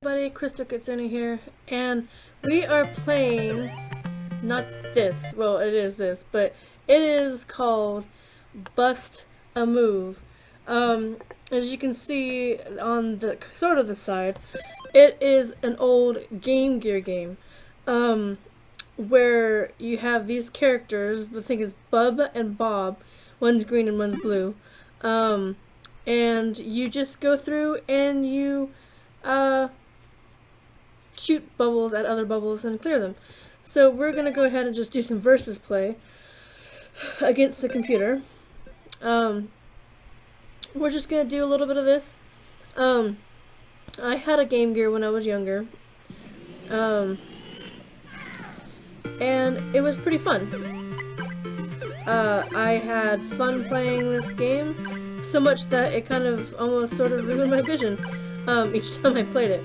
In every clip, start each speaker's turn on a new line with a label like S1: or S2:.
S1: Everybody, Crystal Kitsune here, and we are playing, not this, well it is this, but it is called Bust a Move. As you can see on the, sort of the side, it is an old GameGear game, where you have these characters, the thing is Bub and Bob, one's green and one's blue, and you just go through and you, shoot bubbles at other bubbles and clear them. So we're gonna go ahead and just do some versus play against the computer. We're just gonna do a little bit of this. I had a GameGear when I was younger, and it was pretty fun. I had fun playing this game, so much that it kind of almost sort of ruined my vision each time I played it.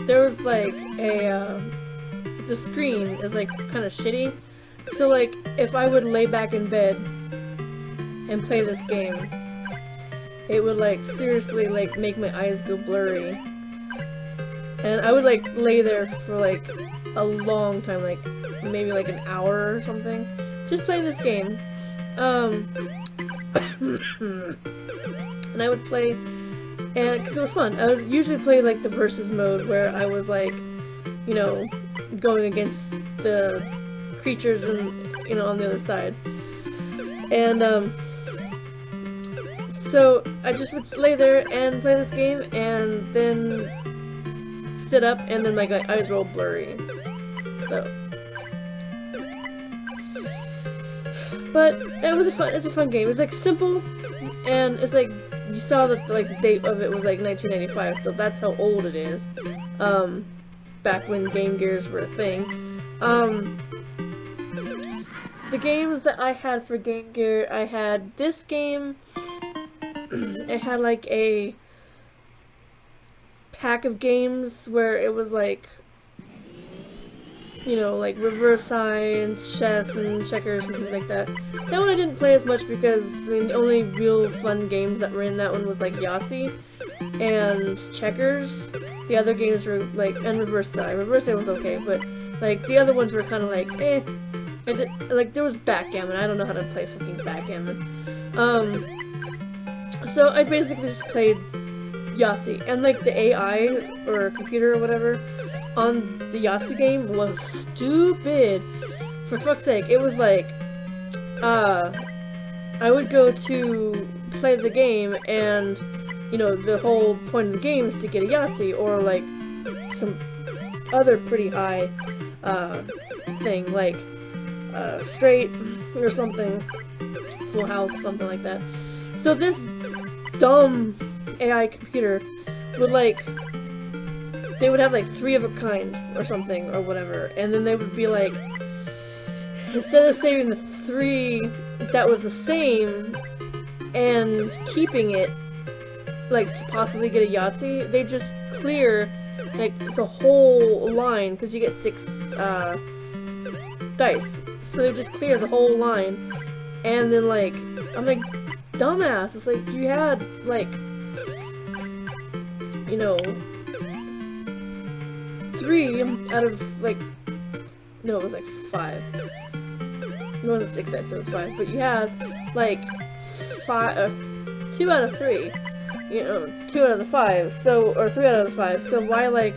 S1: There was like the screen is like kind of shitty, so like if I would lay back in bed and play this game, it would like seriously like make my eyes go blurry, and I would like lay there for like a long time, like maybe like an hour or something, just playing this game. And I would play, and because it was fun, I would usually play like the versus mode where I was like, you know, going against the creatures and, you know, on the other side. And so I just would lay there and play this game and then sit up and then my eyes roll blurry. So, but it's a fun game. It's like simple, and it's like, you saw that like the date of it was like 1995, so that's how old it is. Back when Game Gears were a thing. The games that I had for Game Gear, I had this game. It had like a pack of games where it was like, you know, like reverse side and chess and checkers and things like that. That one I didn't play as much because, I mean, the only real fun games that were in that one was like Yahtzee and checkers. The other games were like, and reverse side. Reverse side was okay, but like the other ones were kind of like, eh. Like there was backgammon. I don't know how to play fucking backgammon. So I basically just played Yahtzee, and like the AI or computer or whatever on the Yahtzee game was stupid. For fuck's sake, it was like, I would go to play the game, and, you know, the whole point of the game is to get a Yahtzee, or like some other pretty high, thing, like, straight, or something, full house, something like that. So this dumb AI computer would like, they would have like 3 of a kind or something or whatever, and then they would be like, instead of saving the 3 that was the same and keeping it like to possibly get a Yahtzee, they just clear like the whole line, because you get 6 dice, so they just clear the whole line. And then like, I'm like, dumbass, it's like you had like, you know, 3 out of like, no, it was like 5. It wasn't 6 dice, so it was 5. But you had like 2 out of 3. You know, 2 out of the 5. So, or 3 out of the 5. So why like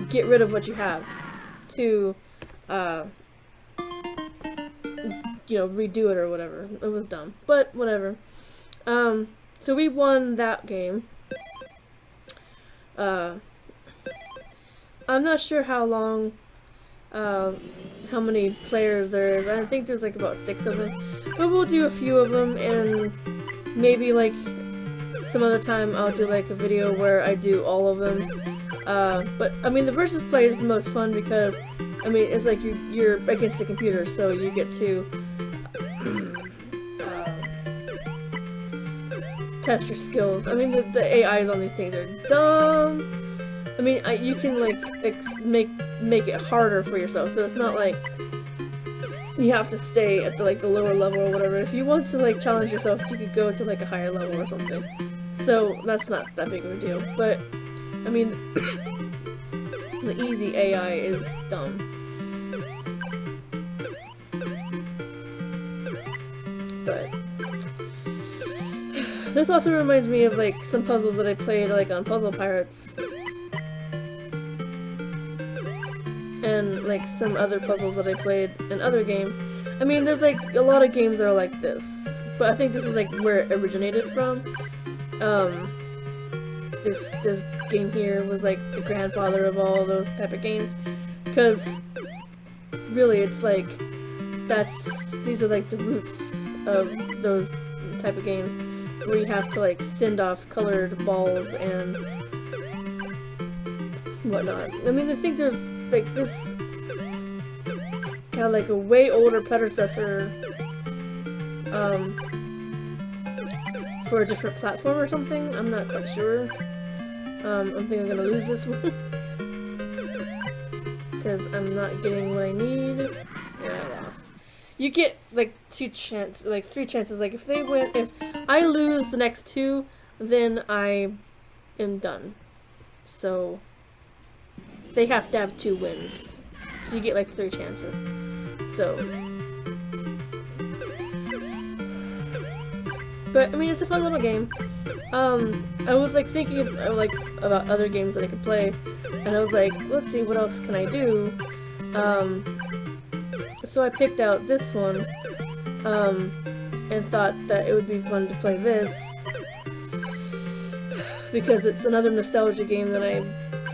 S1: get rid of what you have to, you know, redo it or whatever. It was dumb, but whatever. So we won that game. I'm not sure how long, how many players there is. I think there's like about 6 of them, but we'll do a few of them, and maybe like some other time I'll do like a video where I do all of them. But I mean, the versus play is the most fun because, I mean, it's like you're against the computer, so you get to test your skills. I mean, the AIs on these things are dumb. I mean, you can like make it harder for yourself, so it's not like you have to stay at the like the lower level or whatever. If you want to like challenge yourself, you could go to like a higher level or something. So that's not that big of a deal. But I mean, The easy AI is dumb. But this also reminds me of like some puzzles that I played like on Puzzle Pirates. And like some other puzzles that I played in other games. I mean, there's like a lot of games that are like this, but I think this is like where it originated from. This game here was like the grandfather of all those type of games, because really it's like these are like the roots of those type of games where you have to like send off colored balls and whatnot. I mean, I think there's like this kind of like a way older predecessor for a different platform or something. I'm not quite sure. I think I'm gonna lose this one because I'm not getting what I need. Yeah, I lost. You get like three chances. Like if I lose the next two, then I am done. So they have to have 2 wins. So you get like 3 chances. So, but I mean, it's a fun little game. I was like thinking of, about other games that I could play, and I was like, let's see, what else can I do? So I picked out this one, and thought that it would be fun to play this, because it's another nostalgia game that I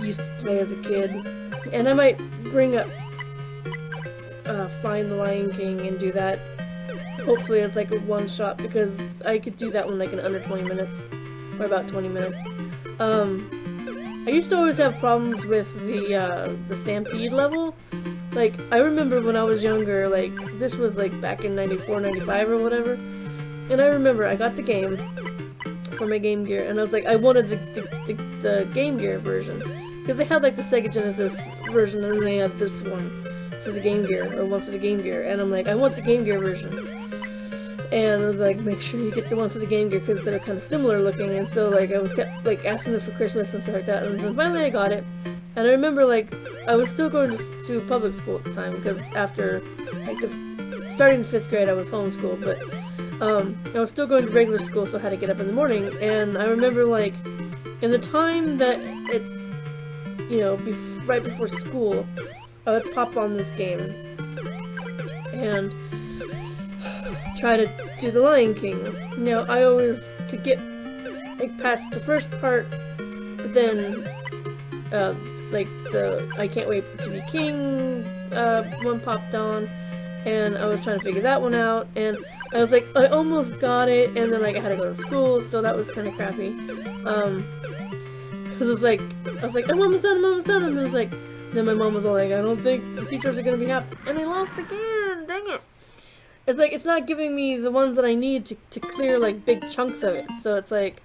S1: used to play as a kid, and I might bring up Find the Lion King and do that. Hopefully it's like a one-shot, because I could do that one like in under 20 minutes, or about 20 minutes. I used to always have problems with the Stampede level. Like, I remember when I was younger, like, this was like back in 94, 95 or whatever, and I remember I got the game for my GameGear, and I was like, I wanted the GameGear version, because they had like the Sega Genesis version, and then they had this one for the GameGear, or one for the GameGear, and I'm like, I want the GameGear version. And I was like, make sure you get the one for the GameGear, because they're kind of similar looking, and so like I was kept like asking them for Christmas and stuff like that, and then finally I got it. And I remember like I was still going to public school at the time, because after like starting the 5th grade I was homeschooled, but I was still going to regular school, so I had to get up in the morning. And I remember like in the time that it, you know, right before school, I would pop on this game and try to do the Lion King. Now, I always could get like past the first part, but then like the I Can't Wait to Be King one popped on, and I was trying to figure that one out, and I was like, I almost got it, and then like I had to go to school, so that was kind of crappy. Cause it's like I was like, I'm almost done, and then it's like, then my mom was all like, I don't think the teachers are gonna be happy, and I lost again. Dang it! It's like it's not giving me the ones that I need to clear like big chunks of it, so it's like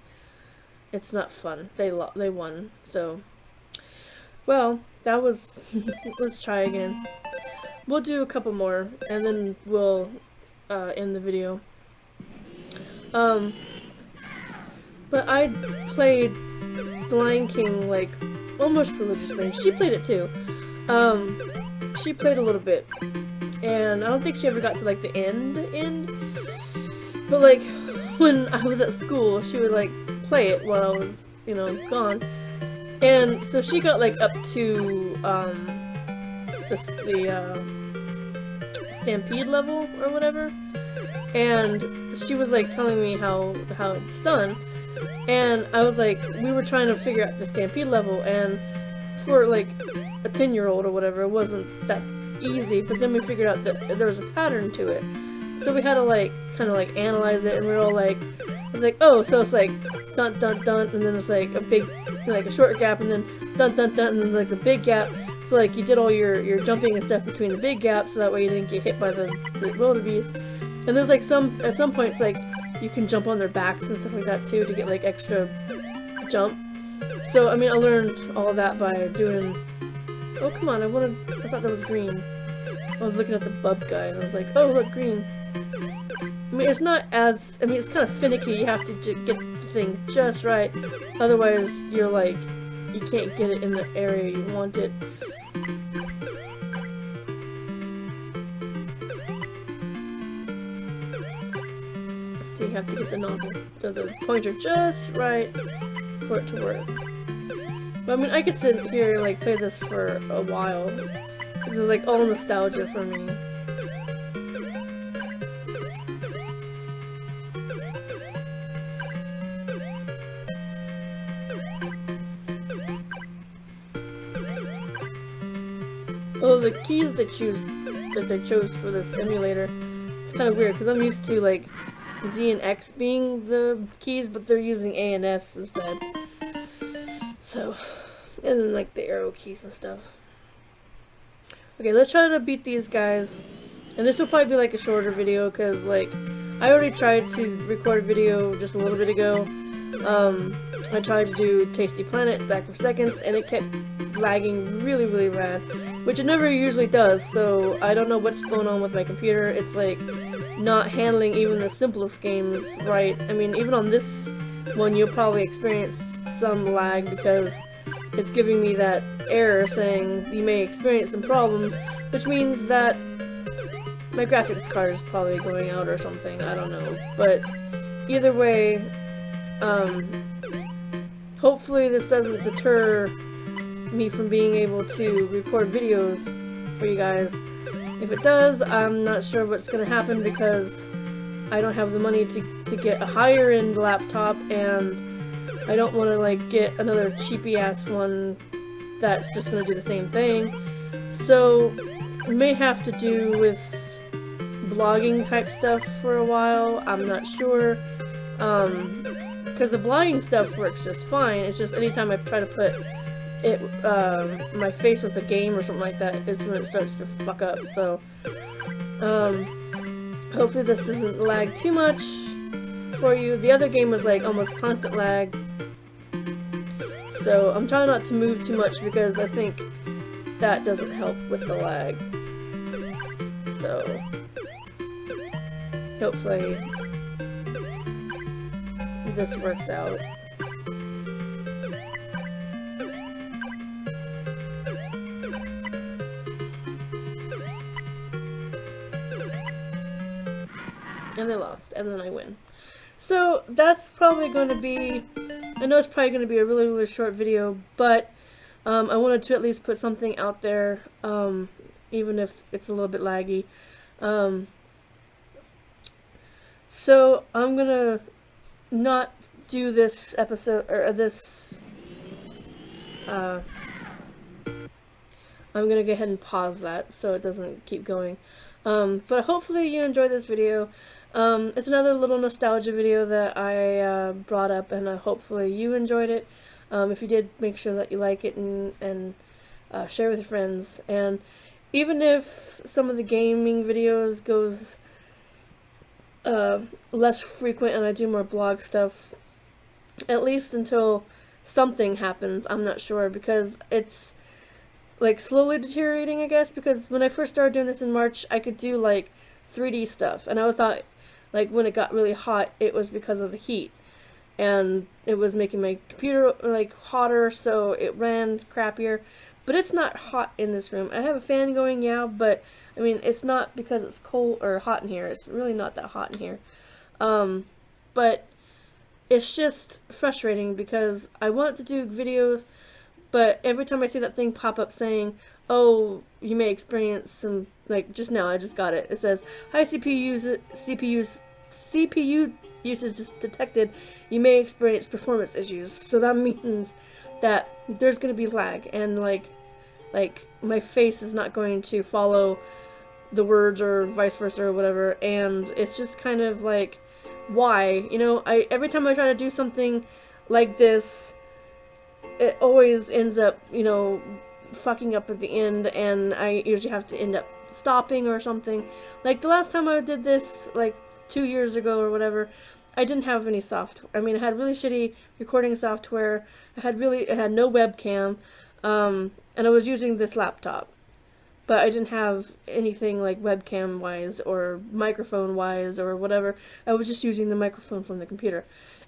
S1: it's not fun. They won, so. Well, that was, let's try again. We'll do a couple more, and then we'll end the video. But I played The Lion King, like, almost religiously, and she played it too. She played a little bit, and I don't think she ever got to, like, the end. But, like, when I was at school, she would, like, play it while I was, you know, gone. And so she got like up to the Stampede level or whatever, and she was like telling me how it's done, and I was like, we were trying to figure out the Stampede level, and for like a 10-year-old or whatever, it wasn't that easy, but then we figured out that there was a pattern to it, so we had to like kind of like analyze it, and we were all like, it's like, oh, so it's like dun dun dun, and then it's like a big, like a short gap, and then dun dun dun, and then like the big gap. So like you did all your jumping and stuff between the big gaps, so that way you didn't get hit by the wildebeest. And there's like at some points like you can jump on their backs and stuff like that too to get like extra jump. So I mean, I learned all of that by doing. Oh come on, I thought that was green. I was looking at the Bub guy and I was like, oh look, green. I mean, it's not as, I mean, it's kind of finicky. You have to get the thing just right, otherwise you're like, you can't get it in the area you want it. So you have to get the pointer just right for it to work. But I mean, I could sit here and like play this for a while. This is like all nostalgia for me. Oh, the keys they chose for this emulator, it's kind of weird because I'm used to like Z and X being the keys, but they're using A and S instead. So, and then like the arrow keys and stuff. Okay, let's try to beat these guys. And this will probably be like a shorter video because like I already tried to record a video just a little bit ago. I tried to do Tasty Planet back for seconds and it kept lagging really bad, which it never usually does, so I don't know what's going on with my computer. It's like not handling even the simplest games right. I mean, even on this one you'll probably experience some lag because it's giving me that error saying you may experience some problems, which means that my graphics card is probably going out or something, I don't know. But either way, hopefully this doesn't deter me from being able to record videos for you guys. If it does, I'm not sure what's gonna happen because I don't have the money to get a higher end laptop, and I don't want to like get another cheapy ass one that's just gonna do the same thing. So it may have to do with blogging type stuff for a while, I'm not sure. Because the blogging stuff works just fine, it's just anytime I try to put it, my face with a game or something like that is when it starts to fuck up. So, hopefully this doesn't lag too much for you. The other game was like almost constant lag. So I'm trying not to move too much because I think that doesn't help with the lag. So, hopefully this works out. And they lost, and then I win. So that's probably going to be, I know it's probably going to be a really short video, but I wanted to at least put something out there, even if it's a little bit laggy. So I'm going to not do this episode, or this, I'm going to go ahead and pause that so it doesn't keep going. But hopefully you enjoyed this video. It's another little nostalgia video that I brought up, and hopefully you enjoyed it. If you did, make sure that you like it and share with your friends. And even if some of the gaming videos goes less frequent and I do more blog stuff, at least until something happens, I'm not sure, because it's like slowly deteriorating, I guess, because when I first started doing this in March, I could do like 3D stuff, and I thought like when it got really hot it was because of the heat, and it was making my computer like hotter, so it ran crappier. But it's not hot in this room. I have a fan going, yeah, but I mean it's not because it's cold or hot in here. It's really not that hot in here. But it's just frustrating because I want to do videos, but every time I see that thing pop up saying, oh, you may experience some, like just now I just got it. It says, high CPU usage detected. You may experience performance issues. So that means that there's going to be lag, and like my face is not going to follow the words or vice versa or whatever, and it's just kind of like, why? You know, every time I try to do something like this, it always ends up, you know, fucking up at the end, and I usually have to end up stopping or something. Like the last time I did this, like 2 years ago or whatever, I didn't have any software. I mean, I had really shitty recording software. I had no webcam, and I was using this laptop. But I didn't have anything like webcam-wise or microphone-wise or whatever. I was just using the microphone from the computer.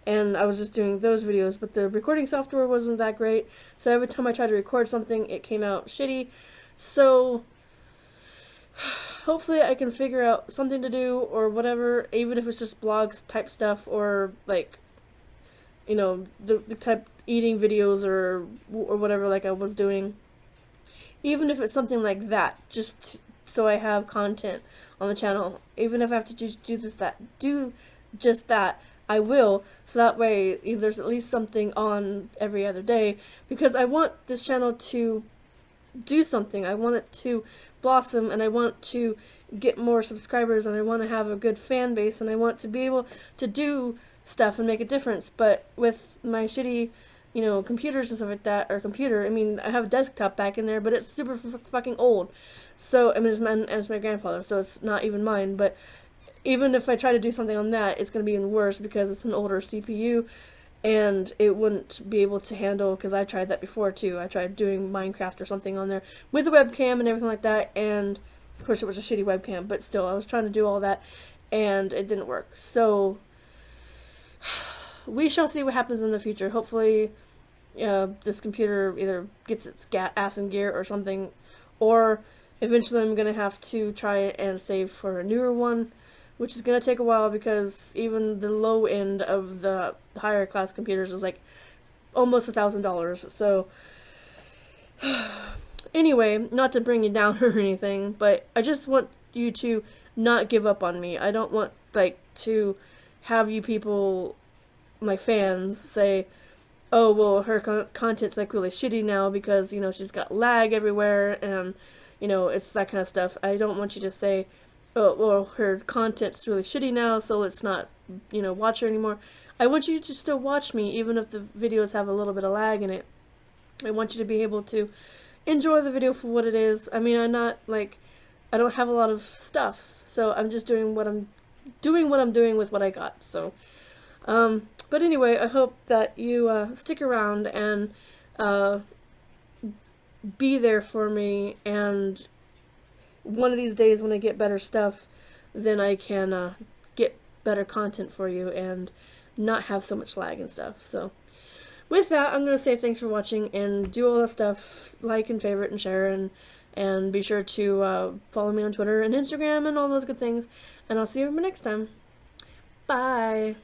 S1: and I was just doing those videos, but the recording software wasn't that great, so every time I tried to record something, it came out shitty. So hopefully I can figure out something to do or whatever, even if it's just blogs type stuff, or like, you know, the type eating videos or whatever, like I was doing. Even if it's something like that, just so I have content on the channel. Even if I have to do just that, I will, so that way there's at least something on every other day, because I want this channel to do something. I want it to blossom, and I want to get more subscribers, and I want to have a good fan base, and I want to be able to do stuff and make a difference. But with my shitty, you know, computers and stuff like that, or computer, I mean, I have a desktop back in there, but it's super fucking old. So, I mean, it's my grandfather, so it's not even mine, but even if I try to do something on that, it's going to be even worse because it's an older CPU, and it wouldn't be able to handle, because I tried that before too. I tried doing Minecraft or something on there with a webcam and everything like that, and of course it was a shitty webcam, but still, I was trying to do all that, and it didn't work. So, we shall see what happens in the future. Hopefully, this computer either gets its ass in gear or something, or eventually I'm going to have to try and save for a newer one, which is going to take a while, because even the low end of the higher class computers is like almost $1,000. So anyway, not to bring you down or anything, but I just want you to not give up on me. I don't want, like, to have you people, my fans, say, oh, well, her content's like really shitty now because, you know, she's got lag everywhere, and, you know, it's that kind of stuff. I don't want you to say, oh, well, her content's really shitty now, so let's not, you know, watch her anymore. I want you to still watch me, even if the videos have a little bit of lag in it. I want you to be able to enjoy the video for what it is. I mean, I'm not, like, I don't have a lot of stuff, so I'm just doing what I'm doing with what I got. So, but anyway, I hope that you stick around and be there for me, and one of these days when I get better stuff, then I can get better content for you and not have so much lag and stuff. So with that, I'm going to say thanks for watching, and do all that stuff, like and favorite and share, and be sure to follow me on Twitter and Instagram and all those good things, and I'll see you next time. Bye!